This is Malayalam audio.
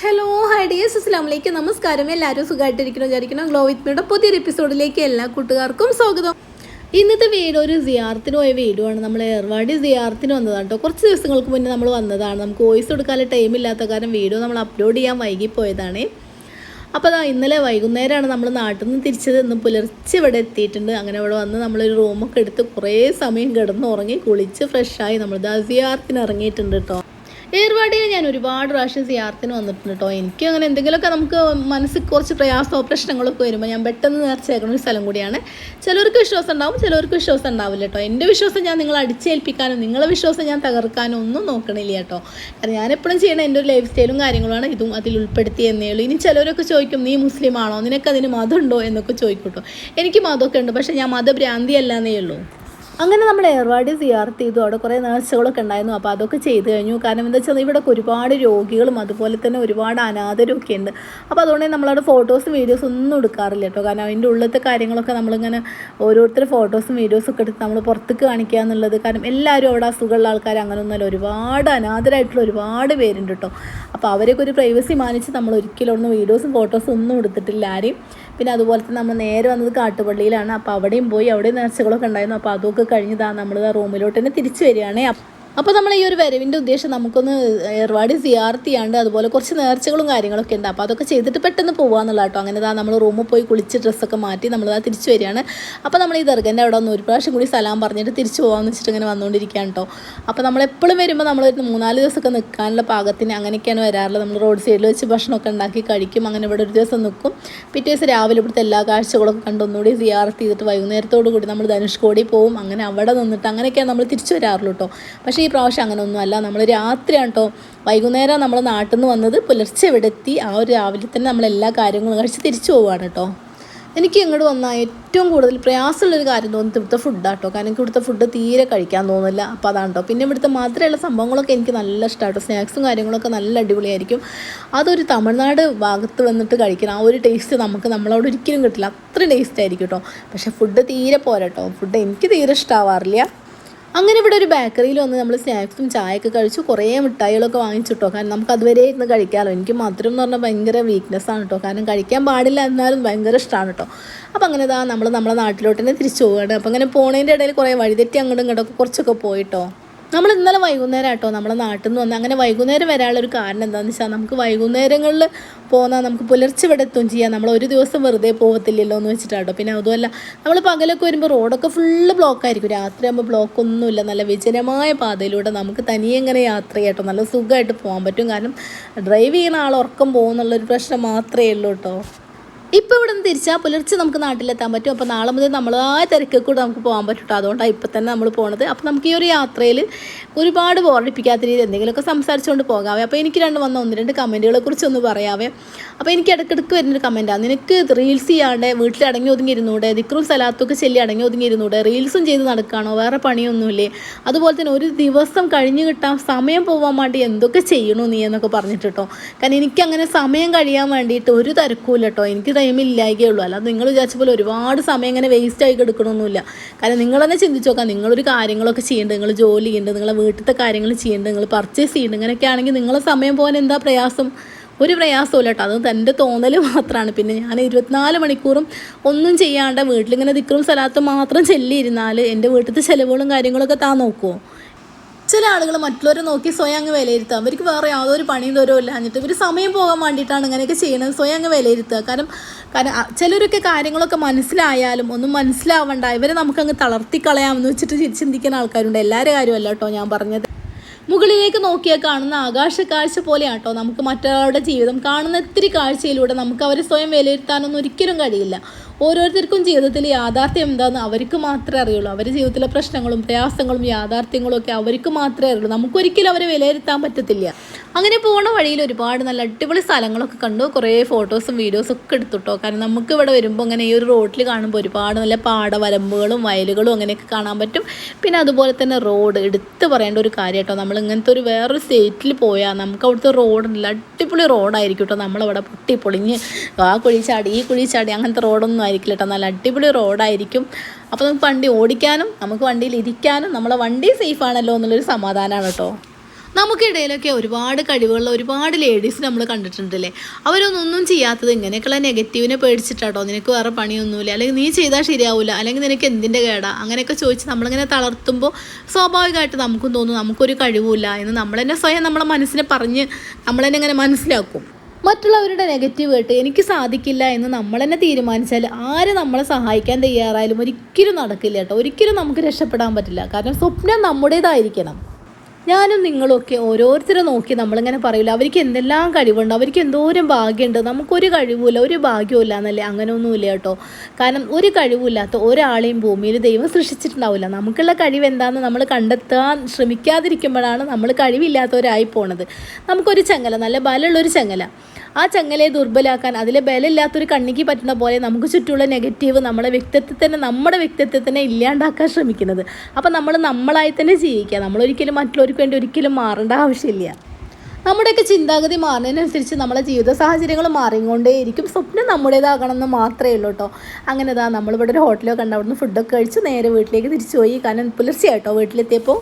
ഹലോ ഹായ് ഡിയേഴ്സ്, അസ്സലാമു നമസ്കാരം. എല്ലാവരും സുഖമായിട്ടിരിക്കണം വിചാരിക്കണം. ഗ്ലോ വിത്ത് മീയുടെ പുതിയൊരു എപ്പിസോഡിലേക്ക് എല്ലാ കൂട്ടുകാർക്കും സ്വാഗതം. ഇന്നത്തെ വീഡിയോ ഒരു സിയാറത്തിന് പോയ വീഡിയോ ആണ്. നമ്മൾ ഏർവാടി സിയാറത്തിന് വന്നതാണ് കേട്ടോ. കുറച്ച് ദിവസങ്ങൾക്ക് മുന്നേ നമ്മൾ വന്നതാണ്. നമുക്ക് വോയിസ് കൊടുക്കാൻ ടൈം ഇല്ലാത്ത കാരണം വീഡിയോ നമ്മൾ അപ്ലോഡ് ചെയ്യാൻ വൈകിപ്പോയതാണ്. അപ്പോൾ അതാ ഇന്നലെ വൈകുന്നേരമാണ് നമ്മൾ നാട്ടിൽ നിന്ന് തിരിച്ചത്. ഇന്ന് പുലർച്ചെ ഇവിടെ എത്തിയിട്ടുണ്ട്. അങ്ങനെ ഇവിടെ വന്ന് നമ്മളൊരു റൂമൊക്കെ എടുത്ത് കുറേ സമയം കിടന്നുറങ്ങി കുളിച്ച് ഫ്രഷായി നമ്മൾ സിയാറത്തിന് ഇറങ്ങിയിട്ടുണ്ട് കേട്ടോ. ഏർവാടിയിൽ ഞാൻ ഒരുപാട് പ്രാവശ്യം സിയാറത്തിന് വന്നിട്ടുണ്ട് കേട്ടോ. എനിക്ക് അങ്ങനെ എന്തെങ്കിലുമൊക്കെ നമുക്ക് മനസ്സിൽ കുറച്ച് പ്രയാസമോ പ്രശ്നങ്ങളൊക്കെ വരുമ്പോൾ ഞാൻ പെട്ടെന്ന് നേർച്ചയാക്കുന്ന ഒരു സ്ഥലം കൂടിയാണ്. ചിലർക്ക് വിശ്വാസം ഉണ്ടാവും, ചിലർക്ക് വിശ്വാസം ഉണ്ടാവില്ല കേട്ടോ. എൻ്റെ വിശ്വാസം ഞാൻ നിങ്ങളെ അടിച്ചേൽപ്പിക്കാനും നിങ്ങളെ വിശ്വാസം ഞാൻ തകർക്കാനും ഒന്നും നോക്കണില്ല കേട്ടോ. കാരണം ഞാനെപ്പോഴും ചെയ്യണ എൻ്റെ ഒരു ലൈഫ് സ്റ്റൈലും കാര്യങ്ങളുമാണ് ഇതും അതിൽ ഉൾപ്പെടുത്തി എന്നേ ഉള്ളൂ. ഇനി ചിലരൊക്കെ ചോദിക്കും, നീ മുസ്ലിം ആണോ, നിനക്കതിന് മതമുണ്ടോ എന്നൊക്കെ ചോദിക്കും കേട്ടോ. എനിക്ക് മതമൊക്കെ ഉണ്ട്, പക്ഷേ ഞാൻ മതഭ്രാന്തി അല്ലാന്നേ ഉള്ളൂ. അങ്ങനെ നമ്മൾ ഏർവാടി സിയാറത്ത് ചെയ്തു. അവിടെ കുറേ നേർച്ചകളൊക്കെ ഉണ്ടായിരുന്നു. അപ്പോൾ അതൊക്കെ ചെയ്ത് കഴിഞ്ഞു. കാരണം എന്താ വെച്ചാൽ ഇവിടെ ഒരുപാട് രോഗികളും അതുപോലെ തന്നെ ഒരുപാട് അനാഥരൊക്കെ ഉണ്ട്. അപ്പോൾ അതുകൊണ്ട് നമ്മളവിടെ ഫോട്ടോസും വീഡിയോസും ഒന്നും എടുക്കാറില്ല കേട്ടോ. കാരണം അതിൻ്റെ ഉള്ളിലത്തെ കാര്യങ്ങളൊക്കെ നമ്മളിങ്ങനെ ഓരോരുത്തർ ഫോട്ടോസും വീഡിയോസൊക്കെ എടുത്ത് നമ്മൾ പുറത്തേക്ക് കാണിക്കുക എന്നുള്ളത്. കാരണം എല്ലാവരും അവിടെ അസുഖമുള്ള ആൾക്കാർ അങ്ങനെയൊന്നുമല്ല, ഒരുപാട് അനാഥരായിട്ടുള്ള ഒരുപാട് പേരുണ്ട് കേട്ടോ. അപ്പോൾ അവരൊക്കെ ഒരു പ്രൈവസി മാനിച്ച് നമ്മൾ ഒരിക്കലും ഒന്ന് വീഡിയോസും ഫോട്ടോസും ഒന്നും എടുത്തിട്ടില്ല ആരെയും. പിന്നെ അതുപോലെ തന്നെ നമ്മൾ നേരെ വന്നത് കാട്ടുപള്ളിയിലാണ്. അപ്പോൾ അവിടെയും പോയി, അവിടെ നേർച്ചകളൊക്കെ ഉണ്ടായിരുന്നു. അപ്പോൾ അതൊക്കെ കഴിഞ്ഞതാണ് നമ്മൾ റൂമിലോട്ട് തന്നെ തിരിച്ചു വരികയാണേ. അപ്പോൾ നമ്മൾ ഈ ഒരു വരവിൻ്റെ ഉദ്ദേശം നമുക്കൊന്ന് ഏർവാടി സിയാറത്ത് ചെയ്യാണ്ട് അതുപോലെ കുറച്ച് നേർച്ചകളും കാര്യങ്ങളൊക്കെ ഉണ്ട്. അപ്പോൾ അതൊക്കെ ചെയ്തിട്ട് പെട്ടെന്ന് പോകാമെന്നുള്ള കേട്ടോ. അങ്ങനെ നമ്മൾ റൂമിൽ പോയി കുളിച്ച് ഡ്രസ്സൊക്കെ മാറ്റി നമ്മളിതാ തിരിച്ചു വരികയാണ്. അപ്പോൾ നമ്മൾ ഈ ദർഗൻ്റെ അവിടെ ഒന്ന് ഒരു പ്രാവശ്യം കൂടി സലാം പറഞ്ഞിട്ട് തിരിച്ചു പോകാമെന്ന് വെച്ചിട്ട് ഇങ്ങനെ വന്നുകൊണ്ടിരിക്കുകയാണ് കേട്ടോ. അപ്പോൾ നമ്മളെപ്പോഴും വരുമ്പോൾ നമ്മൾ 3-4 ദിവസമൊക്കെ നിൽക്കാനുള്ള പാകത്തിന് അങ്ങനെയൊക്കെയാണ് വരാറുള്ളത്. നമ്മൾ റോഡ് സൈഡിൽ വെച്ച് ഭക്ഷണമൊക്കെ ഉണ്ടാക്കി കഴിക്കും. അങ്ങനെ ഇവിടെ ഒരു ദിവസം നിൽക്കും. പിറ്റേ ദിവസം രാവിലെ ഇവിടുത്തെ എല്ലാ കാഴ്ചകളൊക്കെ കണ്ട് ഒന്നുകൂടി സിയാറത്ത് ചെയ്തിട്ട് വൈകുന്നേരത്തോടു കൂടി നമ്മൾ ധനുഷ്കോടി പോവും. അങ്ങനെ അവിടെ നിന്നിട്ട് അങ്ങനെയൊക്കെയാണ് നമ്മൾ തിരിച്ചു വരാറുള്ളൂ കേട്ടോ. പക്ഷേ ഈ പ്രാവശ്യം അങ്ങനെയൊന്നും അല്ല. നമ്മൾ രാത്രിയാണ് കേട്ടോ. വൈകുന്നേരം നമ്മൾ നാട്ടിൽ നിന്ന് വന്നത്, പുലർച്ചെ ഇവിടെ എത്തി. ആ ഒരു രാവിലെ തന്നെ നമ്മളെല്ലാ കാര്യങ്ങളും കഴിച്ച് തിരിച്ചു പോവുകയാണ് കേട്ടോ. എനിക്ക് ഇങ്ങോട്ട് വന്നാൽ ഏറ്റവും കൂടുതൽ പ്രയാസമുള്ളൊരു കാര്യം തോന്നുന്നത് ഇവിടുത്തെ ഫുഡാണ് കേട്ടോ. കാരണം എനിക്ക് ഇവിടുത്തെ ഫുഡ് തീരെ കഴിക്കാൻ തോന്നില്ല. അപ്പോൾ അതാണ് കേട്ടോ. പിന്നെ ഇവിടുത്തെ മാത്രമുള്ള സംഭവങ്ങളൊക്കെ എനിക്ക് നല്ല ഇഷ്ടമാട്ടോ. സ്നാക്സും കാര്യങ്ങളൊക്കെ നല്ല അടിപൊളിയായിരിക്കും. അതൊരു തമിഴ്നാട് ഭാഗത്ത് വന്നിട്ട് കഴിക്കണം ആ ഒരു ടേസ്റ്റ് നമ്മളവിടെ ഒരിക്കലും കിട്ടില്ല. അത്രയും ടേസ്റ്റ് ആയിരിക്കും കേട്ടോ. പക്ഷേ ഫുഡ് തീരെ പോരാ കേട്ടോ. ഫുഡ് എനിക്ക് തീരെ ഇഷ്ടമാവാറില്ല. അങ്ങനെ ഇവിടെ ഒരു ബേക്കറിയിൽ വന്ന് നമ്മൾ സ്നാക്സും ചായയൊക്കെ കഴിച്ചു. കുറേ മിഠായികളൊക്കെ വാങ്ങിച്ചിട്ടോ. കാരണം നമുക്ക് അതുവരെ ഇരുന്ന് കഴിക്കാമല്ലോ. എനിക്ക് മധുരം എന്ന് പറഞ്ഞാൽ ഭയങ്കര വീക്ക്നെസ്സാണ് കേട്ടോ. കാരണം കഴിക്കാൻ പാടില്ല എന്നാലും ഭയങ്കര ഇഷ്ടമാണ് കേട്ടോ. അപ്പോൾ അങ്ങനെ നമ്മളെ നാട്ടിലോട്ട് തന്നെ തിരിച്ചു പോവുകയാണ്. അപ്പോൾ അങ്ങനെ പോണതിൻ്റെ ഇടയിൽ കുറേ വഴിതെറ്റി അങ്ങോട്ടും ഇങ്ങോട്ടൊക്കെ കുറച്ചൊക്കെ പോയിട്ടോ. നമ്മൾ ഇന്നലെ വൈകുന്നേരം കേട്ടോ നമ്മളെ നാട്ടിൽ നിന്ന് വന്ന്. അങ്ങനെ വൈകുന്നേരം വരാനുള്ളൊരു കാരണം എന്താണെന്ന് വെച്ചാൽ നമുക്ക് വൈകുന്നേരങ്ങളിൽ പോന്നാൽ നമുക്ക് പുലർച്ചെ ഇവിടെ എത്തുകയും ചെയ്യാം. നമ്മൾ ഒരു ദിവസം വെറുതെ പോകത്തില്ലല്ലോ എന്ന് വെച്ചിട്ടാട്ടോ. പിന്നെ അതുമല്ല നമ്മൾ പകലൊക്കെ വരുമ്പോൾ റോഡൊക്കെ ഫുള്ള് ബ്ലോക്കായിരിക്കും. രാത്രിയാകുമ്പോൾ ബ്ലോക്കൊന്നുമില്ല. നല്ല വിജനമായ പാതയിലൂടെ നമുക്ക് തനിയെ ഇങ്ങനെ യാത്ര ചെയ്യാം കേട്ടോ. നല്ല സുഖമായിട്ട് പോകാൻ പറ്റും. കാരണം ഡ്രൈവ് ചെയ്യുന്ന ആൾ ഉറക്കം പോകുന്നുള്ളൊരു പ്രശ്നം മാത്രമേ ഉള്ളൂ കേട്ടോ. ഇപ്പോൾ ഇവിടെ നിന്ന് തിരിച്ചാൽ പുലർച്ചെ നമുക്ക് നാട്ടിലെത്താൻ പറ്റും. അപ്പോൾ നാളെ മുതൽ നമ്മളായ തിരക്കിൽ കൂടെ നമുക്ക് പോകാൻ പറ്റും. അതുകൊണ്ടാണ് ഇപ്പോൾ തന്നെ നമ്മൾ പോകുന്നത്. അപ്പോൾ നമുക്ക് ഈ ഒരു യാത്രയിൽ ഒരുപാട് ബോറടിപ്പിക്കാത്ത രീതിയിൽ എന്തെങ്കിലുമൊക്കെ സംസാരിച്ചുകൊണ്ട് പോകാവേ. അപ്പോൾ എനിക്ക് വന്ന 1-2 കമൻറ്റുകളെ കുറിച്ചൊന്ന് പറയാവേ. അപ്പോൾ എനിക്ക് ഇടയ്ക്കിടയ്ക്ക് വരുന്നൊരു കമൻറ്റാണ്, നിനക്ക് റീൽസ് ചെയ്യാണ്ട് വീട്ടിൽ അടങ്ങി ഒതുങ്ങി ഇരുന്നൂടെ, ദിക്റും സലാത്തൊക്കെ ചെല്ലി അടങ്ങി ഒതുങ്ങി ഇരുന്നൂടെ, റീൽസും ചെയ്ത് നടക്കുകയാണോ, വേറെ പണിയൊന്നുമില്ലേ, അതുപോലെ തന്നെ ഒരു ദിവസം കഴിഞ്ഞ് കിട്ടാൻ സമയം പോകാൻ വേണ്ടി എന്തൊക്കെ ചെയ്യണോ നീ എന്നൊക്കെ പറഞ്ഞിട്ടോ. കാരണം എനിക്കങ്ങനെ സമയം കഴിയാൻ വേണ്ടിയിട്ട് ഒരു തിരക്കുമില്ല കേട്ടോ. എനിക്ക് ടൈമില്ലായേ ഉള്ളൂ. അല്ലാതെ നിങ്ങൾ വിചാരിച്ച പോലെ ഒരുപാട് സമയം ഇങ്ങനെ വേസ്റ്റായി കിടക്കണമൊന്നുമില്ല. കാരണം നിങ്ങൾ തന്നെ ചിന്തിച്ച് നോക്കാം, നിങ്ങളൊരു കാര്യങ്ങളൊക്കെ ചെയ്യേണ്ടത്, നിങ്ങൾ ജോലി ചെയ്യുന്നുണ്ട്, നിങ്ങളെ വീട്ടിലത്തെ കാര്യങ്ങൾ ചെയ്യേണ്ടത്, നിങ്ങൾ പർച്ചേസ് ചെയ്യുന്നുണ്ട്, ഇങ്ങനെയൊക്കെ ആണെങ്കിൽ നിങ്ങളെ സമയം പോകാൻ എന്താ പ്രയാസം? ഒരു പ്രയാസമില്ല കേട്ടോ. അത് എൻ്റെ തോന്നൽ മാത്രമാണ്. പിന്നെ ഞാൻ 24 മണിക്കൂറും ഒന്നും ചെയ്യാണ്ട് വീട്ടിലിങ്ങനെ ദിക്റും സലാത്തും മാത്രം ചെല്ലിയിരുന്നാൽ എൻ്റെ വീട്ടിലത്തെ ചിലവുകളും കാര്യങ്ങളൊക്കെ നോക്കുമോ? ചില ആളുകൾ മറ്റുള്ളവരെ നോക്കി സ്വയം അങ്ങ് വിലയിരുത്തുക. അവർക്ക് വേറെ യാതൊരു പണിയും ദൂരവും ഇല്ല എന്നിട്ട് ഇവർ സമയം പോകാൻ വേണ്ടിയിട്ടാണ് ഇങ്ങനെയൊക്കെ ചെയ്യുന്നത്. സ്വയം അങ്ങ് വിലയിരുത്തുക. കാരണം ചിലരൊക്കെ കാര്യങ്ങളൊക്കെ മനസ്സിലായാലും ഒന്നും മനസ്സിലാവണ്ട, ഇവരെ നമുക്കങ്ങ് തളർത്തിക്കളയാമെന്ന് വെച്ചിട്ട് ചിന്തിക്കുന്ന ആൾക്കാരുണ്ട്. എല്ലാവരുടെ കാര്യമല്ല കേട്ടോ ഞാൻ പറഞ്ഞത്. മുകളിലേക്ക് നോക്കിയാൽ കാണുന്ന ആകാശ കാഴ്ച പോലെയാണ് കേട്ടോ നമുക്ക് മറ്റൊരാളുടെ ജീവിതം. കാണുന്ന ഇത്തിരി കാഴ്ചയിലൂടെ നമുക്ക് അവരെ സ്വയം വിലയിരുത്താനൊന്നും ഒരിക്കലും കഴിയില്ല. ഓരോരുത്തർക്കും ജീവിതത്തിൽ യാഥാർത്ഥ്യം എന്താണെന്ന് അവർക്ക് മാത്രമേ അറിയുള്ളൂ. അവരുടെ ജീവിതത്തിലെ പ്രശ്നങ്ങളും പ്രയാസങ്ങളും യാഥാർത്ഥ്യങ്ങളും ഒക്കെ അവർക്ക് മാത്രമേ അറിയുള്ളൂ. നമുക്കൊരിക്കലും അവരെ വിലയിരുത്താൻ പറ്റത്തില്ല. അങ്ങനെ പോണ വഴിയിൽ ഒരുപാട് നല്ല അടിപൊളി സ്ഥലങ്ങളൊക്കെ കണ്ടു. കുറേ ഫോട്ടോസും വീഡിയോസും ഒക്കെ എടുത്തുട്ടോ. കാരണം നമുക്ക് ഇവിടെ വരുമ്പോൾ അങ്ങനെ ഈ ഒരു റോഡിൽ കാണുമ്പോൾ ഒരുപാട് നല്ല പാടവരമ്പുകളും വയലുകളും അങ്ങനെയൊക്കെ കാണാൻ പറ്റും. പിന്നെ അതുപോലെ തന്നെ റോഡ് എടുത്ത് പറയേണ്ട ഒരു കാര്യം കേട്ടോ. നമ്മൾ ഇങ്ങനത്തെ ഒരു വേറൊരു സ്റ്റേറ്റിൽ പോയാൽ നമുക്ക് അവിടുത്തെ റോഡുണ്ടല്ല, അടിപൊളി റോഡായിരിക്കും കേട്ടോ. നമ്മളവിടെ പൊളിഞ്ഞ് ആ കുഴി ചാടി ഈ കുഴി ചാടി അങ്ങനത്തെ റോഡൊന്നും ആയിരിക്കില്ല കേട്ടോ. നല്ല അടിപൊളി റോഡായിരിക്കും. അപ്പോൾ നമുക്ക് വണ്ടി ഓടിക്കാനും നമുക്ക് വണ്ടിയിൽ ഇരിക്കാനും നമ്മളെ വണ്ടി സേഫ് ആണല്ലോ എന്നുള്ളൊരു സമാധാനമാണ് കേട്ടോ. നമുക്കിടയിലൊക്കെ ഒരുപാട് കഴിവുള്ള ഒരുപാട് ലേഡീസ് നമ്മൾ കണ്ടിട്ടുണ്ടല്ലേ. അവരൊന്നും ചെയ്യാത്തത് ഇങ്ങനെയൊക്കെയുള്ള നെഗറ്റീവിനെ പേടിച്ചിട്ടാട്ടോ, നിനക്ക് വേറെ പണിയൊന്നുമില്ല, അല്ലെങ്കിൽ നീ ചെയ്താൽ ശരിയാവില്ല, അല്ലെങ്കിൽ നിനക്ക് എന്തിൻ്റെ കേടാ, അങ്ങനെയൊക്കെ ചോദിച്ച് നമ്മളിങ്ങനെ തളർത്തുമ്പോൾ സ്വാഭാവികമായിട്ട് നമുക്കും തോന്നും നമുക്കൊരു കഴിവുമില്ല എന്ന്. നമ്മൾ തന്നെ സ്വയം നമ്മളെ മനസ്സിനെ പറഞ്ഞ് നമ്മൾ തന്നെ ഇങ്ങനെ മനസ്സിലാക്കും. മറ്റുള്ളവരുടെ നെഗറ്റീവ് കേട്ട് എനിക്ക് സാധിക്കില്ല എന്ന് നമ്മൾ തന്നെ തീരുമാനിച്ചാൽ ആര് നമ്മളെ സഹായിക്കാൻ തയ്യാറായാലും ഒരിക്കലും നടക്കില്ല കേട്ടോ. ഒരിക്കലും നമുക്ക് രക്ഷപ്പെടാൻ പറ്റില്ല. കാരണം സ്വപ്നം നമ്മുടേതായിരിക്കണം. ഞാനും നിങ്ങളൊക്കെ ഓരോരുത്തരെ നോക്കി നമ്മളിങ്ങനെ പറയില്ല അവർക്ക് എന്തെല്ലാം കഴിവുണ്ട്, അവർക്ക് എന്തോരം ഭാഗ്യമുണ്ട്, നമുക്കൊരു കഴിവുമില്ല, ഒരു ഭാഗ്യമില്ല എന്നല്ലേ. അങ്ങനെയൊന്നുമില്ല കേട്ടോ. കാരണം ഒരു കഴിവില്ലാത്ത ഒരാളെയും ഭൂമിയിൽ ദൈവം സൃഷ്ടിച്ചിട്ടുണ്ടാവില്ല. നമുക്കുള്ള കഴിവ് എന്താണെന്ന് നമ്മൾ കണ്ടെത്താൻ ശ്രമിക്കാതിരിക്കുമ്പോഴാണ് നമ്മൾ കഴിവില്ലാത്തവരായി പോണത്. നമുക്കൊരു ചങ്ങല, നല്ല ബലമുള്ളൊരു ചങ്ങല, ആ ചങ്ങലയെ ദുർബലാക്കാൻ അതിലെ ബലമില്ലാത്തൊരു കണ്ണിക്ക് പറ്റുന്ന പോലെ നമുക്ക് ചുറ്റുമുള്ള നെഗറ്റീവ് നമ്മുടെ വ്യക്തിത്വത്തെ തന്നെ ഇല്ലാണ്ടാക്കാൻ ശ്രമിക്കുന്നത്. അപ്പം നമ്മൾ നമ്മളായി തന്നെ ജീവിക്കുക. നമ്മളൊരിക്കലും മറ്റുള്ളവർക്ക് വേണ്ടി ഒരിക്കലും മാറേണ്ട ആവശ്യമില്ല. നമ്മുടെയൊക്കെ ചിന്താഗതി മാറുന്നതിനനുസരിച്ച് നമ്മളെ ജീവിത സാഹചര്യങ്ങൾ മാറിക്കൊണ്ടേയിരിക്കും. സ്വപ്നം നമ്മുടേതാകണമെന്ന് മാത്രമേ ഉള്ളൂ കേട്ടോ. അങ്ങനെ നമ്മളിവിടെ ഒരു ഹോട്ടലൊക്കെ ഉണ്ട്, അവിടുന്ന് ഫുഡൊക്കെ കഴിച്ച് നേരെ വീട്ടിലേക്ക് തിരിച്ചു പോയി. കാരണം പുലർച്ചെയായിട്ടോ വീട്ടിലെത്തിയപ്പോൾ.